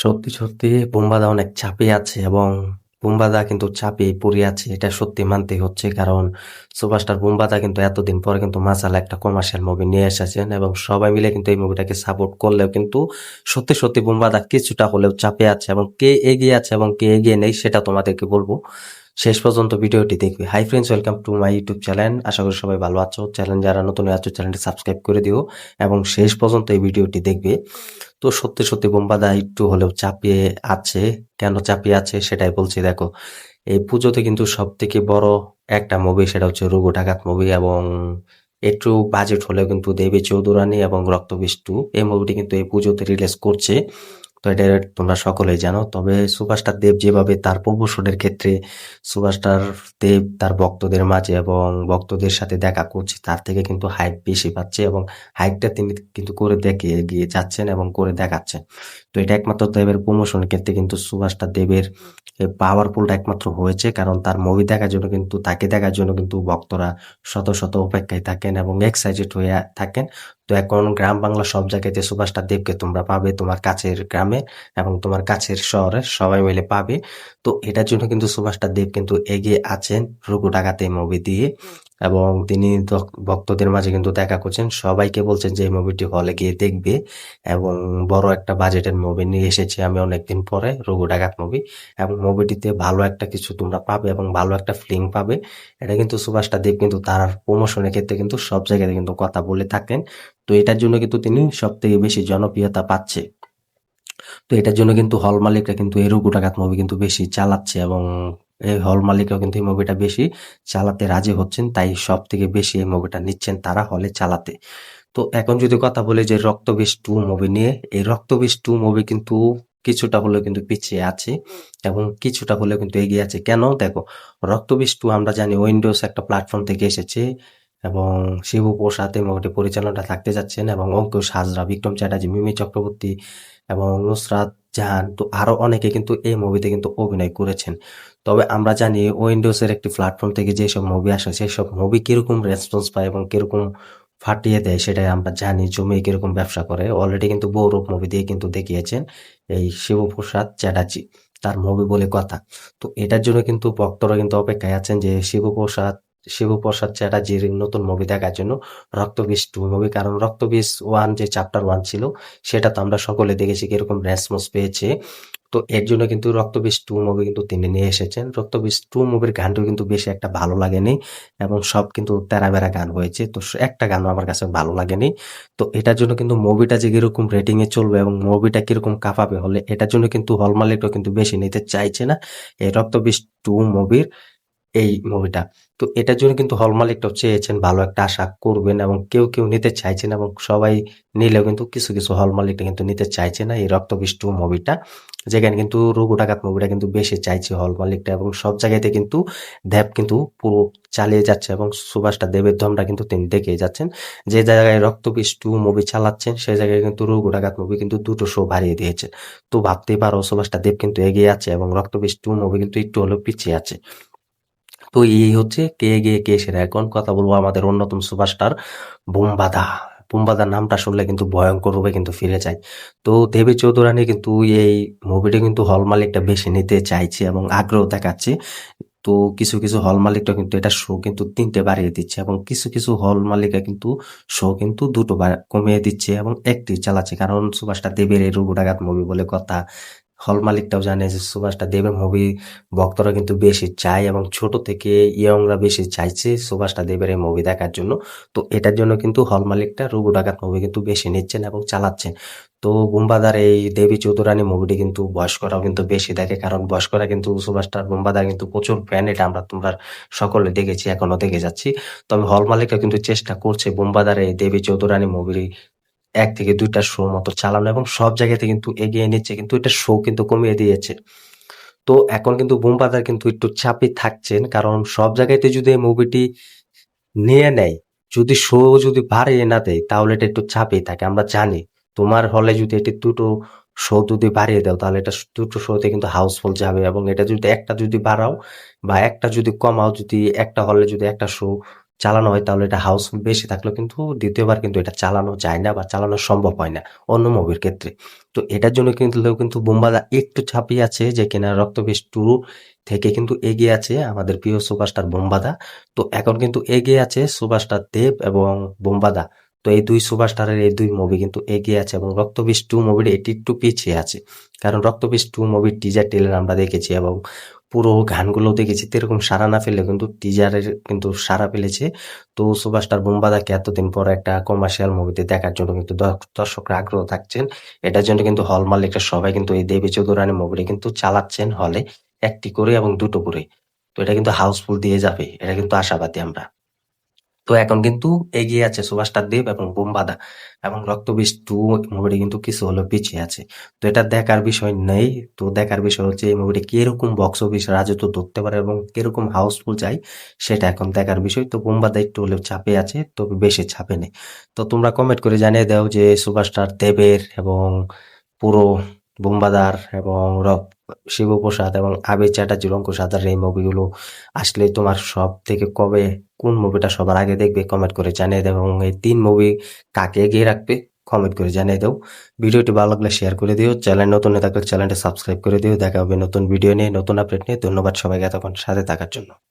সত্যি, সত্যি বুম্বাদা অনেক চাপে আছে এবং বুম্বাদা কিন্তু চাপেই পড়ে আছে। এটা সত্যি মানতেই হচ্ছে। কারণ সুপারস্টার বুম্বাদা কিন্তু এতদিন পরে কিন্তু মাসালা একটা কমার্শিয়াল মুভি নিয়ে এসেছেন এবং সবাই মিলে কিন্তু এই মুভিটাকে সাপোর্ট করলেও কিন্তু সত্যি, সত্যি বুম্বাদা কিছুটা হলেও চাপে আছে এবং কে এগিয়ে আছে এবং কে এগিয়ে নেই সেটা তোমাদেরকে বলবো। শেষ পর্যন্ত ভিডিওটি দেখবে। Hi friends, welcome to my YouTube channel. আশা করি সবাই ভালো আছো। চ্যানেল যারা নতুন আছো চ্যানেলটি সাবস্ক্রাইব করে দিও এবং শেষ পর্যন্ত এই ভিডিওটি দেখবে। তো সত্যি, সত্যি বুম্বাদা একটু হলেও চাপিয়ে আছে। কেন চাপিয়ে আছে সেটাই বলছি দেখো। এই পুজোতে কিন্তু সবথেকে বড় একটা মুভি সেটা হচ্ছে রঘু ডাকাত মুভি এবং একটু বাজেট হলেও কিন্তু দেবী চৌধুরানী এবং রক্তবীজ 2 এই মুভিটি কিন্তু এই পুজোতে রিলিজ করছে। তো এটা তোমরা সকলেই জানো। তবে সুপারস্টার দেব যেভাবে তার প্রমোশনের ক্ষেত্রে সুপারস্টার দেব তার ভক্তদের মাঝে এবং ভক্তদের সাথে দেখা করছে তার থেকে কিন্তু হাইপ বেশি পাচ্ছে এবং হাইপটা তিনি কিন্তু করে দেখিয়ে এগিয়ে যাচ্ছেন এবং করে দেখাচ্ছেন। তো এটা একমাত্র দেবের প্রমোশনের ক্ষেত্রে কিন্তু সুপারস্টার দেবের পাওয়ারফুলটা একমাত্র হয়েছে। কারণ তার মুভি দেখার জন্য কিন্তু তাকে দেখার জন্য কিন্তু ভক্তরা শত শত অপেক্ষায় থাকেন এবং এক্সাইটেড হয়ে থাকেন। তো এখন গ্রাম বাংলা সব জায়গাতে সুপারস্টার দেবকে তোমরা পাবে তোমার কাছের গ্রামে এবং তোমার কাছের শহরে সবাই মিলে পাবে। তো এটার জন্য কিন্তু সুপারস্টার দেব কিন্তু এগিয়ে আছেন রঘু ডাকাতে মুভি দিয়ে এবং তিনি ভক্তদের মাঝে কিন্তু দেখা করছেন। সবাইকে বলছেন যে এই মুভিটি হলে গিয়ে দেখবে এবং বড় একটা বাজেটের মুভি নিয়ে এসেছি আমি অনেকদিন পরে রঘু ডাকাত মুভি এবং মুভিটিতে ভালো একটা কিছু তোমরা পাবে এবং ভালো একটা ফিলিং পাবে। এটা কিন্তু সুপারস্টার দেব কিন্তু তার প্রমোশনের ক্ষেত্রে কিন্তু সব জায়গাতে কিন্তু কথা বলে থাকেন। তো এটার জন্য কিন্তু তিনি সব থেকে বেশি জনপ্রিয়তা পাচ্ছে। তো এটার জন্য কিন্তু হল মালিকরা কিন্তু এই রঘু ডাকাত মুভি কিন্তু বেশি চালাচ্ছে এবং এই হল মালিকরাও কিন্তু এই মুভিটা বেশি চালাতে রাজি হচ্ছেন। তাই সব থেকে বেশি এই মুভিটা নিচ্ছেন তারা হলে চালাতে। তো এখন যদি কথা বলি যে রক্তবীজ 2 মুভি নিয়ে, এই রক্তবীজ 2 মুভি কিন্তু কিছুটা হলেও কিন্তু পিছিয়ে আছে এবং কিছুটা হলেও কিন্তু এগিয়ে আছে। কেন? দেখো, রক্তবীজ 2 আমরা জানি উইন্ডোজ একটা প্ল্যাটফর্ম থেকে এসেছে এবং শিবু প্রসাদ এই মুভিটি পরিচালনাটা থাকতে যাচ্ছেন এবং অঙ্কুশ হাজরা, বিক্রম চ্যাটার্জি, মিমি চক্রবর্তী এবং নুসরাত জাহান তো আরো অনেকে কিন্তু এই মুভিতে কিন্তু অভিনয় করেছেন। তবে আমরা জানি উইন্ডোজের একটি প্ল্যাটফর্ম থেকে যেসব মুভি আসে সেসব মুভি কিরকম রেসপন্স পায় এবং কিরকম ফাটিয়ে দেয় সেটাই আমরা জানি। জমিয়ে কিরকম ব্যবসা করে অলরেডি কিন্তু বৌরব মুভি দিয়ে কিন্তু দেখিয়েছেন এই শিবপ্রসাদ চ্যাটার্জি, তার মুভি বলে কথা। তো এটার জন্য কিন্তু ভক্তরা কিন্তু অপেক্ষায় আছেন যে শিবপ্রসাদ চ্যাটার্জির নতুন মুভি দেখার জন্য রক্তবীজ 2 মুভি। কারণ রক্তবীজ 1 যে চ্যাপ্টার 1 ছিল সেটা তো আমরা সকলে দেখেছি কিরকম রেসপন্স পেয়েছে। তো এর জন্য কিন্তু রক্তবীজ 2 মুভি কিন্তু তিনি নিয়ে এসেছেন। রক্তবীজ 2 মুভির গানটাও কিন্তু বেশি একটা ভালো লাগেনি এবং সব কিন্তু তেরা-বেরা গান হয়েছে। তো একটা গানও আমার কাছে ভালো লাগেনি। তো এটার জন্য কিন্তু মুভিটা যে কিরকম রেটিং এ চলবে এবং মুভিটা কিরকম কাঁপাবে হলে এটার জন্য কিন্তু হল মালিকরাও কিন্তু বেশি নিতে চাইছে না এই রক্তবীজ 2 মুভির এই মুভিটা। তো এটার জন্য কিন্তু হল মালিকরাও চেয়েছেন ভালো একটা আশা করবেন এবং কেউ নিতে চাইছেন এবং সবাই নিলেও কিন্তু কিছু হল মালিকরা কিন্তু নিতে চাইছে না এই রক্তবীজ 2 মুভিটা। যেখানে কিন্তু রঘু ডাকাত মুভিটা কিন্তু বেশি চাইছে হল মালিকটা এবং সব জায়গাতে কিন্তু দেব কিন্তু পুরো চালিয়ে যাচ্ছে এবং সুভাষটা দেবের দমটা কিন্তু তিনি দেখেই যাচ্ছেন। যে জায়গায় রক্তবীজ 2 মুভি চালাচ্ছেন সেই জায়গায় কিন্তু রঘু ডাকাত মুভি কিন্তু দুটো শো বাড়িয়ে দিয়েছে। তো ভাবতেই পারো সুভাষটা দেব কিন্তু এগিয়ে আছে এবং রক্তবীজ 2 মুভি কিন্তু একটু হলেও পিছিয়ে আছে। তো এই হচ্ছে কে এগিয়ে কে সেরা। এখন কথা বলবো আমাদের অন্যতম সুপারস্টার বুম্বাদা। বুম্বাদার নামটা শুনলে কিন্তু ভয়ঙ্কর রূপে কিন্তু ফিরে যায়। তো দেবী চৌধুরানী কিন্তু এই মুভিটা কিন্তু হল মালিকটা বেশি নিতে চাইছে এবং আগ্রহ দেখাচ্ছে। তো কিছু হল মালিকরা কিন্তু এটা শো কিন্তু 3টে বাড়িয়ে দিচ্ছে এবং কিছু হল মালিকরা কিন্তু শো কিন্তু 2টো কমিয়ে দিচ্ছে এবং একটি চালাচ্ছে। কারণ সুভাষটা দেবের এই রঘু ডাকাত মুভি বলে কথা। হল মালিকটাও জানে যে সুভাষটা দেবের মুভি ভক্তরা কিন্তু বেশি চায় এবং ছোট থেকে ইয়ংরা বেশি চাইছে সুভাষটা দেবের এই মুভি দেখার জন্য। তো এটার জন্য কিন্তু হল মালিকটা রঘু ডাকাত মুভি কিন্তু বেশি নিচ্ছেন এবং চালাচ্ছেন। তো বুম্বাদার এই দেবী চৌধুরানী মুভিটি কিন্তু বয়স্করাও কিন্তু বেশি দেখে। কারণ বয়স্করা কিন্তু সুপারস্টার বুম্বাদার কিন্তু প্রচুর ফ্যান, এটা তোমরা সকলে দেখেছি, এখনো দেখে যাচ্ছি। তবে হল মালিকরা কিন্তু চেষ্টা করছে বুম্বাদার এই দেবী চৌধুরানী মুভির 1 থেকে 2টা শো মতো চালানো এবং সব জায়গাতে কিন্তু এগিয়ে নিচ্ছে, কিন্তু এটা শো কিন্তু কমিয়ে দিয়েছে। তো এখন কিন্তু বুম্বাদার কিন্তু একটু চাপে থাকছেন। কারণ সব জায়গাতে যদি এই মুভিটি নিয়ে নেয়, যদি শো যদি বাড়িয়ে না দেয় তাহলে এটা একটু চাপেই থাকে। আমরা জানি তোমার হলে যদি এটি 2টো শো যদি বাড়িয়ে দাও তাহলে এটা 2টো শোতে কিন্তু হাউসফুল যাবে এবং এটা যদি একটা যদি বাড়াও বা একটা যদি কমাও, যদি একটা হলে যদি একটা শো চালানো হয় তাহলে এটা হাউসফুল বেশি থাকলেও কিন্তু দ্বিতীয়বার কিন্তু এটা চালানো যায় না বা চালানো সম্ভব হয় না অন্য মুভির ক্ষেত্রে। তো এটার জন্য কিন্তু বুম্বাদা একটু ছাপিয়ে আছে যে কিনা রক্তবীজ 2 থেকে কিন্তু এগিয়ে আছে আমাদের প্রিয় সুপারস্টার বুম্বাদা। তো এখন কিন্তু এগিয়ে আছে সুপারস্টার দেব এবং বুম্বাদা। তো এই দুই সুপারস্টারের এই দুই মুভি কিন্তু এগিয়ে আছে এবং রক্তবীজ 2 মুভির এটি একটু পিছিয়ে আছে। কারণ রক্তবীজ 2 মুভির টিজার ট্রেলার আমরা দেখেছি এবং পুরো গানগুলো দেখেছি, তো এরকম সাড়া না পেলে কিন্তু টিজারের কিন্তু সাড়া ফেলেছে। তো সুপারস্টার বুম্বাদাকে এতদিন পর একটা কমার্শিয়াল মুভিতে দেখার জন্য কিন্তু দর্শকরা আগ্রহ থাকছেন। এটার জন্য কিন্তু হল মালিকরা সবাই কিন্তু এই দেবী চৌধুরানী মুভিটা কিন্তু চালাচ্ছেন হলে, একটি করে এবং দুটো করে। তো এটা কিন্তু হাউসফুল দিয়ে যাবে, এটা কিন্তু আশাবাদী আমরা। তো এখন কিন্তু এগিয়ে আছে সুভাষটার দেব এবং বুম্বাদা, এবং রক্তবীজ 2 মুভিটি কিন্তু কিছু হলেও পিছিয়ে আছে। তো এটা দেখার বিষয় নেই। তো দেখার বিষয় হচ্ছে এই মুভিটি কিরকম বক্স অফিস রাজত্ব ধরতে পারে এবং কিরকম হাউসফুল যায়, সেটা এখন দেখার বিষয়। তো বুম্বাদা একটু হলেও চাপে আছে, তবে বেশি চাপে নেই। তো তোমরা কমেন্ট করে জানিয়ে দাও যে সুভাষটার দেবের এবং পুরো বুম্বাদার এবং শিবপ্রসাদ এবং আবির চ্যাটার্জি, অঙ্কুশ হাজরার এই মুভিগুলো আসলে তোমার সব থেকে কবে কোন মুভিটা সবার আগে দেখবে কমেন্ট করে জানিয়ে দাও, এবং এই 3 মুভি কাকে এগিয়ে রাখবে কমেন্ট করে জানিয়ে দাও। ভিডিওটি ভালো লাগলে শেয়ার করে দিও, চ্যানেল নতুন হয়ে থাকলে চ্যানেলটা সাবস্ক্রাইব করে দিও। দেখা হবে নতুন ভিডিও নিয়ে, নতুন আপডেট নিয়ে। ধন্যবাদ সবাইকে এতক্ষণ সাথে থাকার জন্য।